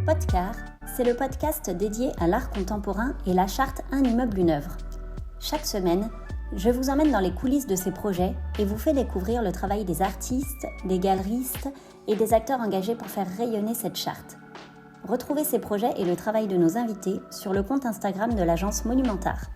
Podcar, c'est le podcast dédié à l'art contemporain et la charte Un immeuble, une œuvre. Chaque semaine, je vous emmène dans les coulisses de ces projets et vous fais découvrir le travail des artistes, des galeristes et des acteurs engagés pour faire rayonner cette charte. Retrouvez ces projets et le travail de nos invités sur le compte Instagram de l'agence Monumentart.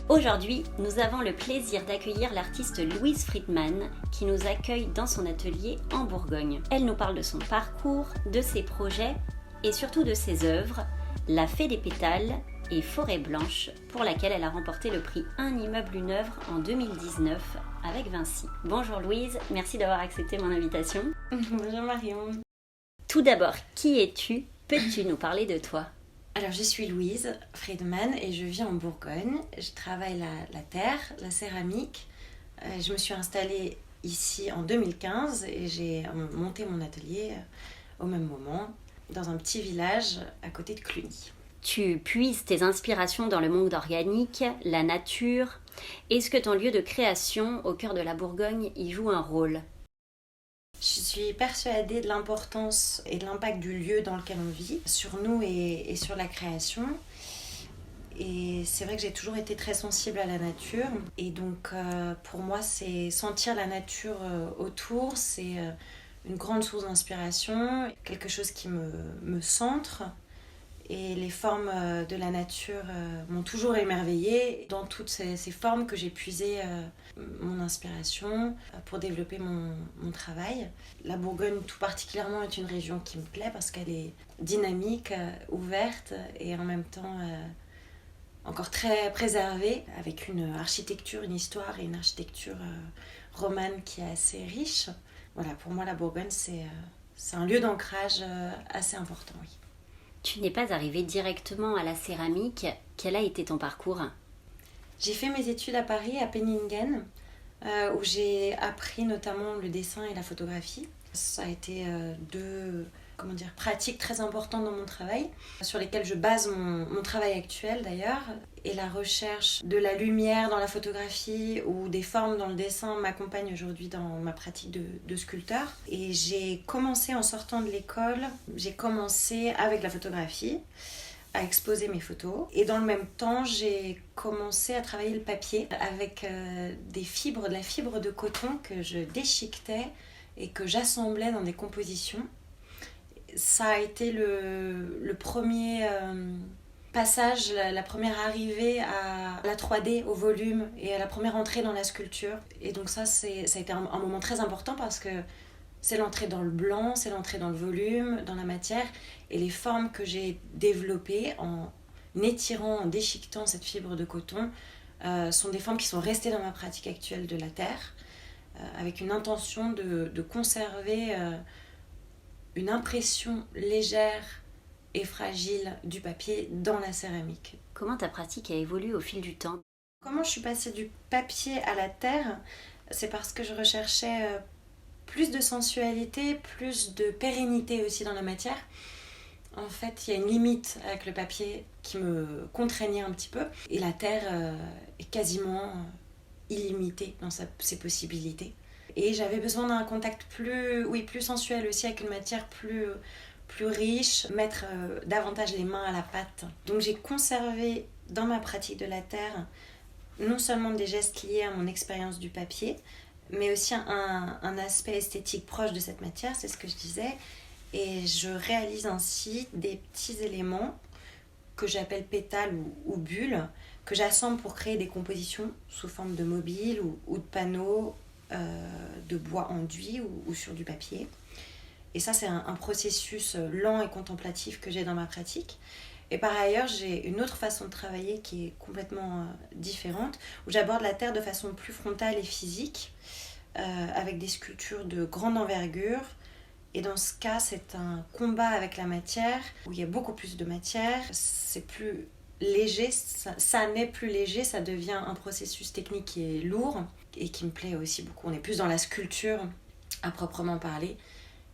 Aujourd'hui, nous avons le plaisir d'accueillir l'artiste Louise Friedman qui nous accueille dans son atelier en Bourgogne. Elle nous parle de son parcours, de ses projets et surtout de ses œuvres, La Fée des Pétales et Forêt Blanche, pour laquelle elle a remporté le prix Un immeuble, une œuvre en 2019 avec Vinci. Bonjour Louise, merci d'avoir accepté mon invitation. Bonjour Marion. Tout d'abord, qui es-tu? Peux-tu nous parler de toi? Alors, je suis Louise Friedman et je vis en Bourgogne. Je travaille la terre, la céramique. Je me suis installée ici en 2015 et j'ai monté mon atelier au même moment dans un petit village à côté de Cluny. Tu puises tes inspirations dans le monde organique, la nature. Est-ce que ton lieu de création au cœur de la Bourgogne y joue un rôle? Je suis persuadée de l'importance et de l'impact du lieu dans lequel on vit, sur nous et sur la création. Et c'est vrai que j'ai toujours été très sensible à la nature. Et donc pour moi, c'est sentir la nature autour, c'est une grande source d'inspiration, quelque chose qui me centre. Et les formes de la nature m'ont toujours émerveillée. Dans toutes ces formes que j'ai puisé mon inspiration pour développer mon travail. La Bourgogne tout particulièrement est une région qui me plaît parce qu'elle est dynamique, ouverte et en même temps encore très préservée, avec une architecture, une histoire et une architecture romane qui est assez riche. Voilà, pour moi la Bourgogne c'est un lieu d'ancrage assez important, oui. Tu n'es pas arrivée directement à la céramique. Quel a été ton parcours? J'ai fait mes études à Paris, à Penningen, où j'ai appris notamment le dessin et la photographie. Ça a été deux pratiques très importantes dans mon travail, sur lesquelles je base mon travail actuel d'ailleurs. Et la recherche de la lumière dans la photographie ou des formes dans le dessin m'accompagne aujourd'hui dans ma pratique de sculpteur. Et j'ai commencé en sortant de l'école, j'ai commencé avec la photographie, à exposer mes photos. Et dans le même temps, j'ai commencé à travailler le papier avec de la fibre de coton que je déchiquetais et que j'assemblais dans des compositions. Ça a été le premier passage, la première arrivée à la 3D, au volume et à la première entrée dans la sculpture. Et donc ça a été un moment très important parce que c'est l'entrée dans le blanc, c'est l'entrée dans le volume, dans la matière. Et les formes que j'ai développées en étirant, en déchiquetant cette fibre de coton sont des formes qui sont restées dans ma pratique actuelle de la terre, avec une intention de conserver une impression légère et fragile du papier dans la céramique. Comment ta pratique a évolué au fil du temps? Comment je suis passée du papier à la terre? C'est parce que je recherchais plus de sensualité, plus de pérennité aussi dans la matière. En fait, il y a une limite avec le papier qui me contraignait un petit peu. Et la terre est quasiment illimitée dans ses possibilités. Et j'avais besoin d'un contact plus sensuel aussi, avec une matière plus riche, mettre davantage les mains à la pâte. Donc j'ai conservé dans ma pratique de la terre non seulement des gestes liés à mon expérience du papier, mais aussi un aspect esthétique proche de cette matière, c'est ce que je disais. Et je réalise ainsi des petits éléments que j'appelle pétales ou bulles, que j'assemble pour créer des compositions sous forme de mobiles ou de panneaux de bois enduit ou sur du papier. Et ça, c'est un processus lent et contemplatif que j'ai dans ma pratique. Et par ailleurs, j'ai une autre façon de travailler qui est complètement différente, où j'aborde la terre de façon plus frontale et physique, avec des sculptures de grande envergure. Et dans ce cas, c'est un combat avec la matière, où il y a beaucoup plus de matière, c'est plus léger, ça n'est plus léger, ça devient un processus technique qui est lourd et qui me plaît aussi beaucoup. On est plus dans la sculpture à proprement parler.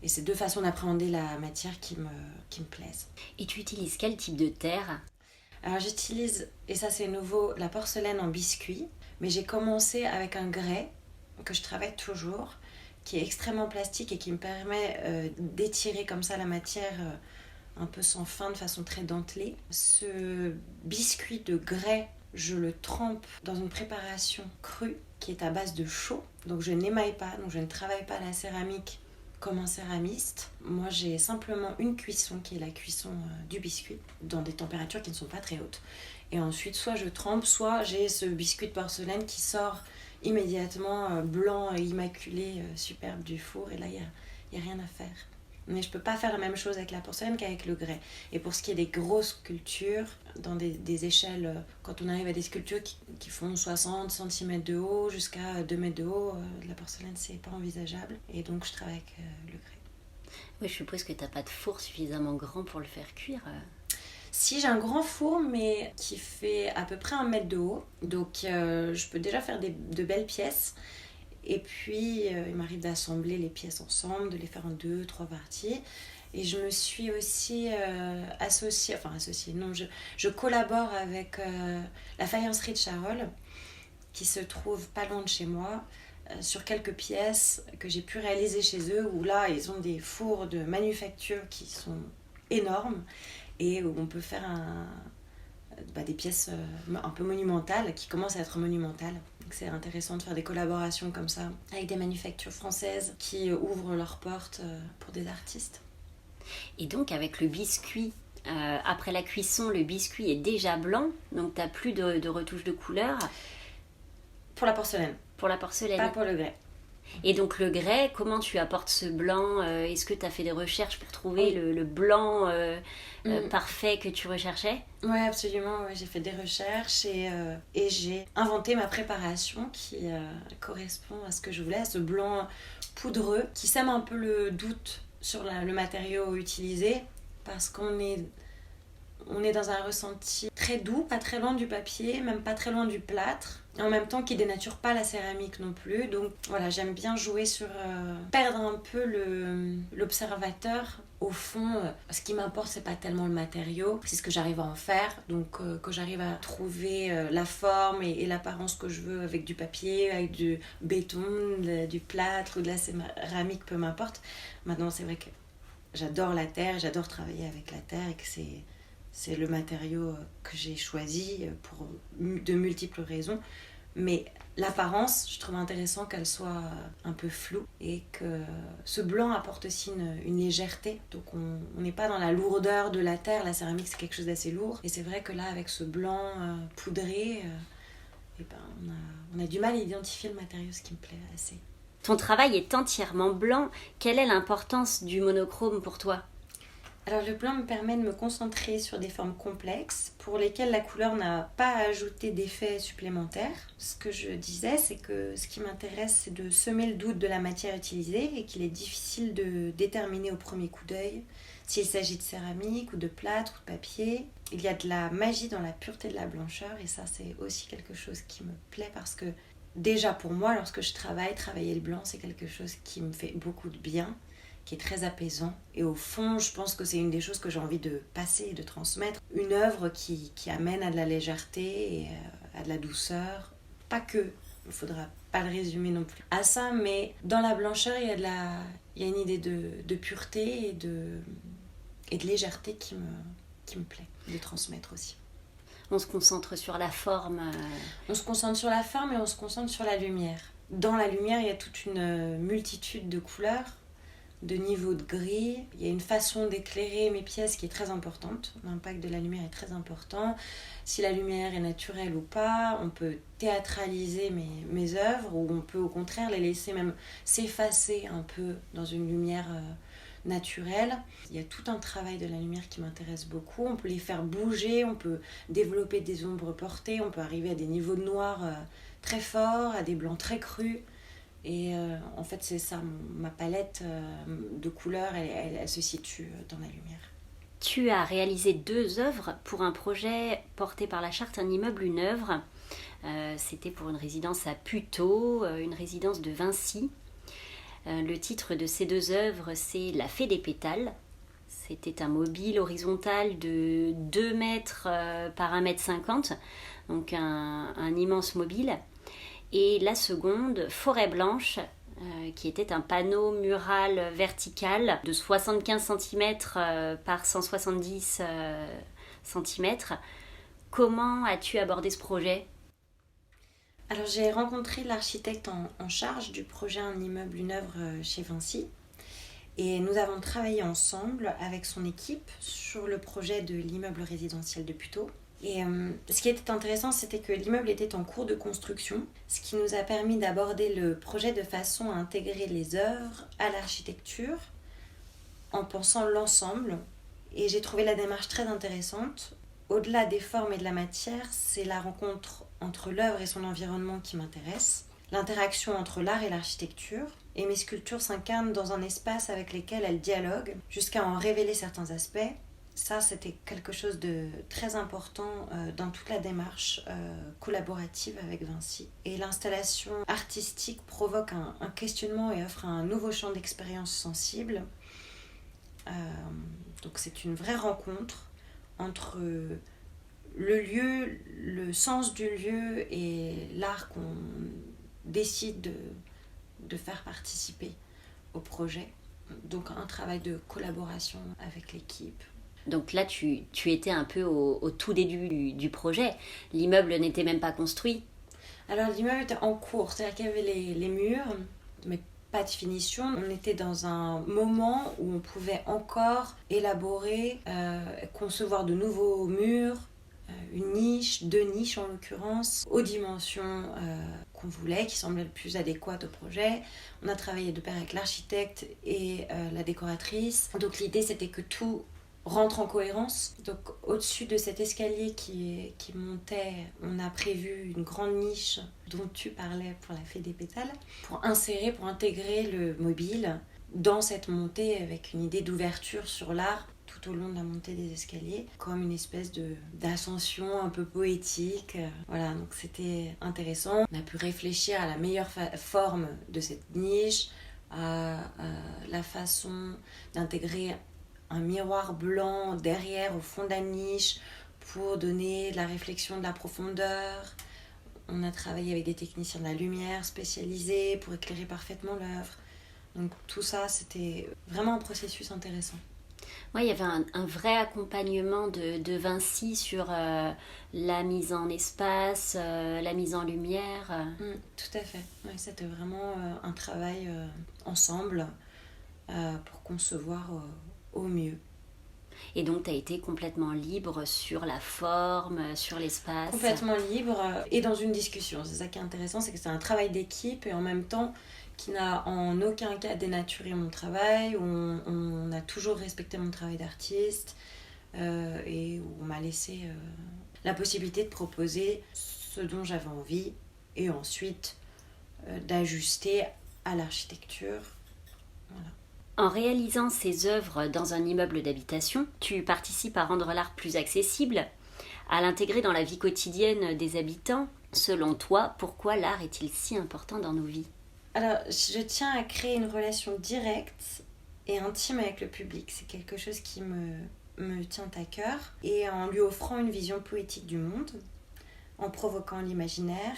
Et c'est deux façons d'appréhender la matière qui me plaisent. Et tu utilises quel type de terre? Alors j'utilise, et ça c'est nouveau, la porcelaine en biscuit. Mais j'ai commencé avec un grès, que je travaille toujours, qui est extrêmement plastique et qui me permet d'étirer comme ça la matière un peu sans fin, de façon très dentelée. Ce biscuit de grès, je le trempe dans une préparation crue qui est à base de chaux. Donc je n'émaille pas, donc je ne travaille pas la céramique comme un céramiste. Moi j'ai simplement une cuisson qui est la cuisson du biscuit dans des températures qui ne sont pas très hautes. Et ensuite soit je trempe, soit j'ai ce biscuit de porcelaine qui sort immédiatement blanc et immaculé, superbe du four. Et là il y a rien à faire. Mais je peux pas faire la même chose avec la porcelaine qu'avec le grès. Et pour ce qui est des grosses sculptures, dans des échelles, quand on arrive à des sculptures qui font 60 cm de haut jusqu'à 2 mètres de haut, la porcelaine, c'est pas envisageable. Et donc, je travaille avec le grès. Oui, je suppose que t'as pas de four suffisamment grand pour le faire cuire. Si, j'ai un grand four, mais qui fait à peu près 1 mètre de haut. Donc, je peux déjà faire de belles pièces. Et puis, il m'arrive d'assembler les pièces ensemble, de les faire en 2, 3 parties. Et je me suis aussi je collabore avec la faïencerie de Charolles, qui se trouve pas loin de chez moi, sur quelques pièces que j'ai pu réaliser chez eux, où là, ils ont des fours de manufacture qui sont énormes, et où on peut faire des pièces un peu monumentales, qui commencent à être monumentales. Donc c'est intéressant de faire des collaborations comme ça avec des manufactures françaises qui ouvrent leurs portes pour des artistes. Et donc avec le biscuit, après la cuisson, le biscuit est déjà blanc, donc t'as plus de retouches de couleur. Pour la porcelaine. Pour la porcelaine. Pas pour le grès. Et donc le grès, comment tu apportes ce blanc? Est-ce que tu as fait des recherches pour trouver le blanc parfait que tu recherchais? Oui, absolument. Ouais, j'ai fait des recherches et j'ai inventé ma préparation qui correspond à ce que je voulais, à ce blanc poudreux qui sème un peu le doute sur le matériau utilisé, parce qu'on est dans un ressenti très doux, pas très loin du papier, même pas très loin du plâtre, en même temps qui dénature pas la céramique non plus. Donc voilà, j'aime bien jouer sur perdre un peu l'observateur. Au fond, ce qui m'importe, c'est pas tellement le matériau, c'est ce que j'arrive à en faire. Donc que j'arrive à trouver la forme et l'apparence que je veux avec du papier, avec du béton, du plâtre ou de la céramique, peu m'importe. Maintenant, c'est vrai que j'adore la terre, j'adore travailler avec la terre et que c'est le matériau que j'ai choisi pour de multiples raisons. Mais l'apparence, je trouve intéressant qu'elle soit un peu floue et que ce blanc apporte aussi une légèreté. Donc on n'est pas dans la lourdeur de la terre, la céramique c'est quelque chose d'assez lourd. Et c'est vrai que là, avec ce blanc poudré, on a du mal à identifier le matériau, ce qui me plaît assez. Ton travail est entièrement blanc. Quelle est l'importance du monochrome pour toi ? Alors le blanc me permet de me concentrer sur des formes complexes pour lesquelles la couleur n'a pas à ajouter d'effets supplémentaires. Ce que je disais, c'est que ce qui m'intéresse, c'est de semer le doute de la matière utilisée et qu'il est difficile de déterminer au premier coup d'œil s'il s'agit de céramique ou de plâtre ou de papier. Il y a de la magie dans la pureté de la blancheur et ça c'est aussi quelque chose qui me plaît parce que déjà pour moi, lorsque je travailler le blanc, c'est quelque chose qui me fait beaucoup de bien, qui est très apaisant. Et au fond, je pense que c'est une des choses que j'ai envie de passer et de transmettre. Une œuvre qui amène à de la légèreté et à de la douceur. Pas que, il ne faudra pas le résumer non plus à ça, mais dans la blancheur, il y a une idée de pureté et de légèreté qui me plaît de transmettre aussi. On se concentre sur la forme. On se concentre sur la forme et on se concentre sur la lumière. Dans la lumière, il y a toute une multitude de couleurs, de niveaux de gris. Il y a une façon d'éclairer mes pièces qui est très importante. L'impact de la lumière est très important. Si la lumière est naturelle ou pas, on peut théâtraliser mes œuvres ou on peut au contraire les laisser même s'effacer un peu dans une lumière naturelle. Il y a tout un travail de la lumière qui m'intéresse beaucoup. On peut les faire bouger, on peut développer des ombres portées, on peut arriver à des niveaux de noir très forts, à des blancs très crus. Et en fait, c'est ça, ma palette de couleurs, elle se situe dans la lumière. Tu as réalisé 2 œuvres pour un projet porté par la charte Un immeuble, une œuvre. C'était pour une résidence à Puteaux, une résidence de Vinci. Le titre de ces 2 œuvres, c'est La Fée des pétales. C'était un mobile horizontal de 2 mètres par 1,50 m, donc un immense mobile. Et la seconde, Forêt blanche, qui était un panneau mural vertical de 75 cm par 170 cm. Comment as-tu abordé ce projet ? Alors j'ai rencontré l'architecte en charge du projet Un immeuble, une œuvre chez Vinci. Et nous avons travaillé ensemble avec son équipe sur le projet de l'immeuble résidentiel de Puteaux. Et ce qui était intéressant, c'était que l'immeuble était en cours de construction, ce qui nous a permis d'aborder le projet de façon à intégrer les œuvres à l'architecture en pensant l'ensemble. Et j'ai trouvé la démarche très intéressante. Au-delà des formes et de la matière, c'est la rencontre entre l'œuvre et son environnement qui m'intéresse, l'interaction entre l'art et l'architecture, et mes sculptures s'incarnent dans un espace avec lequel elles dialoguent, jusqu'à en révéler certains aspects. Ça, c'était quelque chose de très important dans toute la démarche collaborative avec Vinci. Et l'installation artistique provoque un questionnement et offre un nouveau champ d'expérience sensible. Donc c'est une vraie rencontre entre le lieu, le sens du lieu et l'art qu'on décide de faire participer au projet. Donc un travail de collaboration avec l'équipe. Donc là, tu étais un peu au tout début du projet. L'immeuble n'était même pas construit. Alors l'immeuble était en cours, c'est-à-dire qu'il y avait les murs, mais pas de finition. On était dans un moment où on pouvait encore élaborer, concevoir de nouveaux murs, une niche, 2 niches en l'occurrence, aux dimensions qu'on voulait, qui semblaient le plus adéquates au projet. On a travaillé de pair avec l'architecte et la décoratrice. Donc l'idée c'était que tout rentre en cohérence. Donc au-dessus de cet escalier qui montait, on a prévu une grande niche dont tu parlais pour la fée des pétales, pour intégrer le mobile dans cette montée avec une idée d'ouverture sur l'art tout au long de la montée des escaliers, comme une espèce d'ascension un peu poétique. Voilà, donc c'était intéressant. On a pu réfléchir à la meilleure forme de cette niche, à la façon d'intégrer un miroir blanc derrière au fond de la niche pour donner de la réflexion, de la profondeur. On a travaillé avec des techniciens de la lumière spécialisés pour éclairer parfaitement l'œuvre. Donc tout ça, c'était vraiment un processus intéressant. Ouais, il y avait un vrai accompagnement de Vinci sur la mise en espace, la mise en lumière. Tout à fait. Ouais, c'était vraiment un travail ensemble pour concevoir au mieux. Et donc, tu as été complètement libre sur la forme, sur l'espace. Complètement libre et dans une discussion. C'est ça qui est intéressant, c'est que c'est un travail d'équipe et en même temps qui n'a en aucun cas dénaturé mon travail. On a toujours respecté mon travail d'artiste et où on m'a laissé la possibilité de proposer ce dont j'avais envie et ensuite d'ajuster à l'architecture. Voilà. En réalisant ces œuvres dans un immeuble d'habitation, tu participes à rendre l'art plus accessible, à l'intégrer dans la vie quotidienne des habitants. Selon toi, pourquoi l'art est-il si important dans nos vies ? Alors, je tiens à créer une relation directe et intime avec le public. C'est quelque chose qui me tient à cœur. Et en lui offrant une vision poétique du monde, en provoquant l'imaginaire,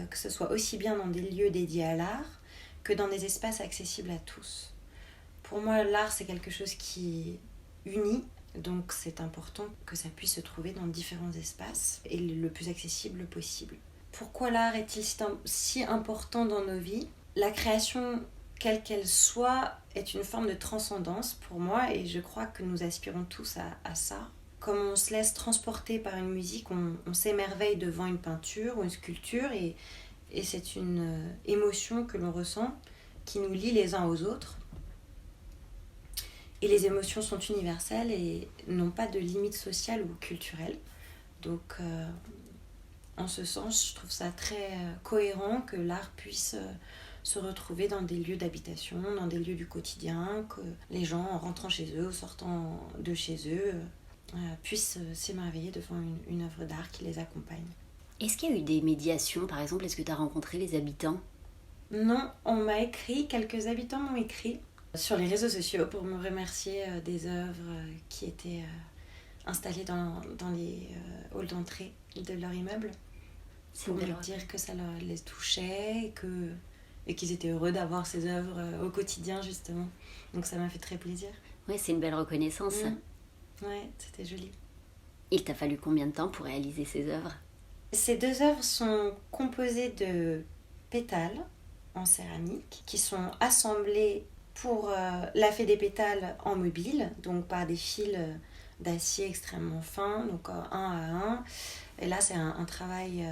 que ce soit aussi bien dans des lieux dédiés à l'art que dans des espaces accessibles à tous. Pour moi, l'art, c'est quelque chose qui unit, donc c'est important que ça puisse se trouver dans différents espaces et le plus accessible possible. Pourquoi l'art est-il si important dans nos vies ? La création, quelle qu'elle soit, est une forme de transcendance pour moi et je crois que nous aspirons tous à ça. Comme on se laisse transporter par une musique, on s'émerveille devant une peinture ou une sculpture et c'est une émotion que l'on ressent qui nous lie les uns aux autres. Et les émotions sont universelles et n'ont pas de limite sociale ou culturelle. Donc, en ce sens, je trouve ça très cohérent que l'art puisse se retrouver dans des lieux d'habitation, dans des lieux du quotidien, que les gens, en rentrant chez eux ou sortant de chez eux, puissent s'émerveiller devant une œuvre d'art qui les accompagne. Est-ce qu'il y a eu des médiations, par exemple ? Est-ce que tu as rencontré les habitants ? Non, on m'a écrit, quelques habitants m'ont écrit sur les réseaux sociaux pour me remercier des œuvres qui étaient installées dans les halls d'entrée de leur immeuble. Pour me dire que ça les touchait et et qu'ils étaient heureux d'avoir ces œuvres au quotidien justement. Donc ça m'a fait très plaisir. Ouais, c'est une belle reconnaissance. Ouais, c'était joli. Il t'a fallu combien de temps pour réaliser ces œuvres ? Ces 2 œuvres sont composées de pétales en céramique qui sont assemblés pour la fée des pétales en mobile, donc par des fils d'acier extrêmement fins, donc un à un. Et là, c'est un travail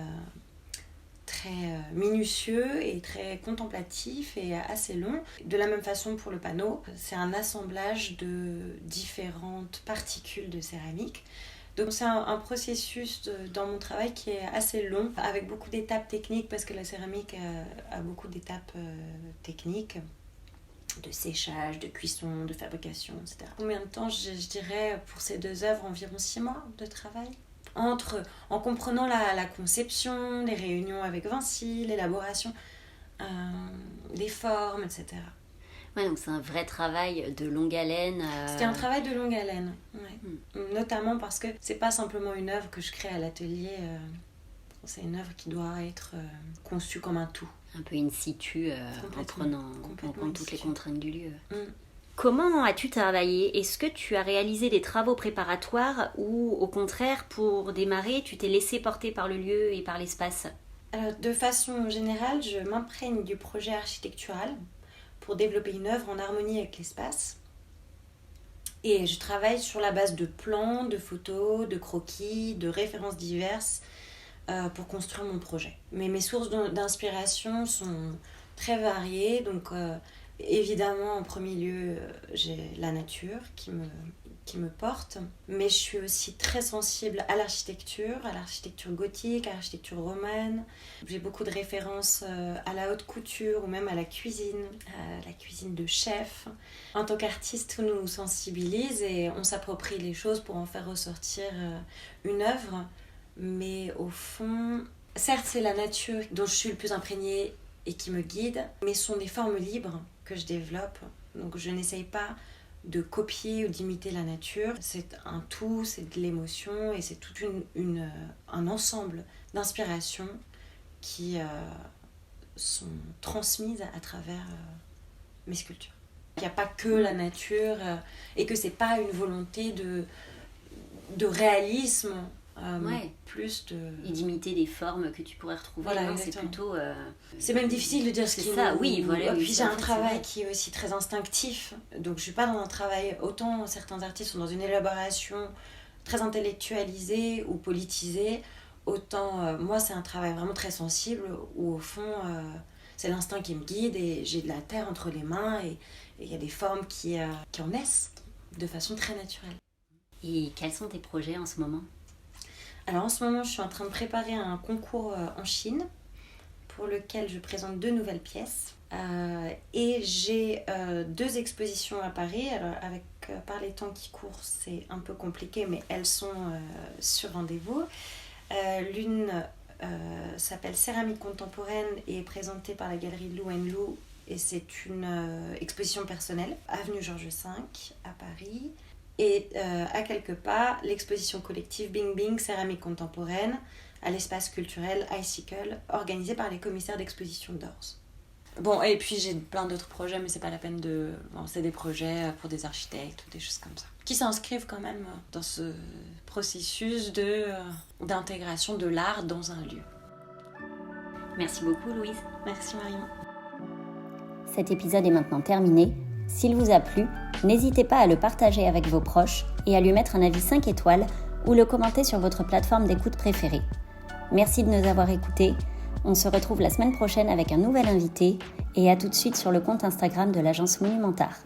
très minutieux et très contemplatif et assez long. De la même façon pour le panneau, c'est un assemblage de différentes particules de céramique. Donc c'est un processus dans mon travail qui est assez long, avec beaucoup d'étapes techniques, parce que la céramique a beaucoup d'étapes techniques, de séchage, de cuisson, de fabrication, etc. Combien de temps, je dirais, pour ces 2 œuvres, environ 6 mois de travail. En comprenant la conception, les réunions avec Vinci, l'élaboration des formes, etc. Ouais, donc c'est un vrai travail de longue haleine. C'était un travail de longue haleine, ouais. Notamment parce que c'est pas simplement une œuvre que je crée à l'atelier, c'est une œuvre qui doit être conçue comme un tout. Un peu in situ, en prenant en compte toutes les contraintes du lieu. Comment as-tu travaillé ? Est-ce que tu as réalisé des travaux préparatoires ou au contraire, pour démarrer, tu t'es laissé porter par le lieu et par l'espace ? Alors, de façon générale, je m'imprègne du projet architectural pour développer une œuvre en harmonie avec l'espace. Et je travaille sur la base de plans, de photos, de croquis, de références diverses pour construire mon projet. Mais mes sources d'inspiration sont très variées. Donc, évidemment, en premier lieu, j'ai la nature qui me porte. Mais je suis aussi très sensible à l'architecture gothique, à l'architecture romaine. J'ai beaucoup de références à la haute couture ou même à la cuisine de chef. En tant qu'artiste, tout nous sensibilise et on s'approprie les choses pour en faire ressortir une œuvre. Mais au fond, certes, c'est la nature dont je suis le plus imprégnée et qui me guide, mais ce sont des formes libres que je développe. Donc je n'essaye pas de copier ou d'imiter la nature. C'est un tout, c'est de l'émotion et c'est tout un ensemble d'inspirations qui sont transmises à travers mes sculptures. Il n'y a pas que la nature et que c'est pas une volonté de réalisme. Plus de... Et d'imiter des formes que tu pourrais retrouver. Voilà, non, c'est plutôt... C'est même difficile de dire ce qui ça, oui, voilà. Puis j'ai un travail vrai. qui est aussi très instinctif. Donc je suis pas dans un travail... Autant certains artistes sont dans une élaboration très intellectualisée ou politisée, autant moi c'est un travail vraiment très sensible où au fond c'est l'instinct qui me guide et j'ai de la terre entre les mains et il y a des formes qui en naissent de façon très naturelle. Et quels sont tes projets en ce moment ? Alors en ce moment, je suis en train de préparer un concours en Chine pour lequel je présente 2 nouvelles pièces. Et j'ai 2 expositions à Paris. Alors par les temps qui courent, c'est un peu compliqué, mais elles sont sur rendez-vous. L'une s'appelle Céramique contemporaine et est présentée par la galerie Lou & Lou. Et c'est une exposition personnelle, avenue Georges V à Paris. Et à quelques pas, l'exposition collective Bing Bing Céramique contemporaine à l'espace culturel Icicle, organisée par les commissaires d'exposition d'Ors. Bon, et puis j'ai plein d'autres projets, mais c'est pas la peine de... Bon, c'est des projets pour des architectes ou des choses comme ça, qui s'inscrivent quand même dans ce processus d'intégration de l'art dans un lieu. Merci beaucoup, Louise. Merci, Marion. Cet épisode est maintenant terminé. S'il vous a plu, n'hésitez pas à le partager avec vos proches et à lui mettre un avis 5 étoiles ou le commenter sur votre plateforme d'écoute préférée. Merci de nous avoir écoutés. On se retrouve la semaine prochaine avec un nouvel invité et à tout de suite sur le compte Instagram de l'agence Monumentart.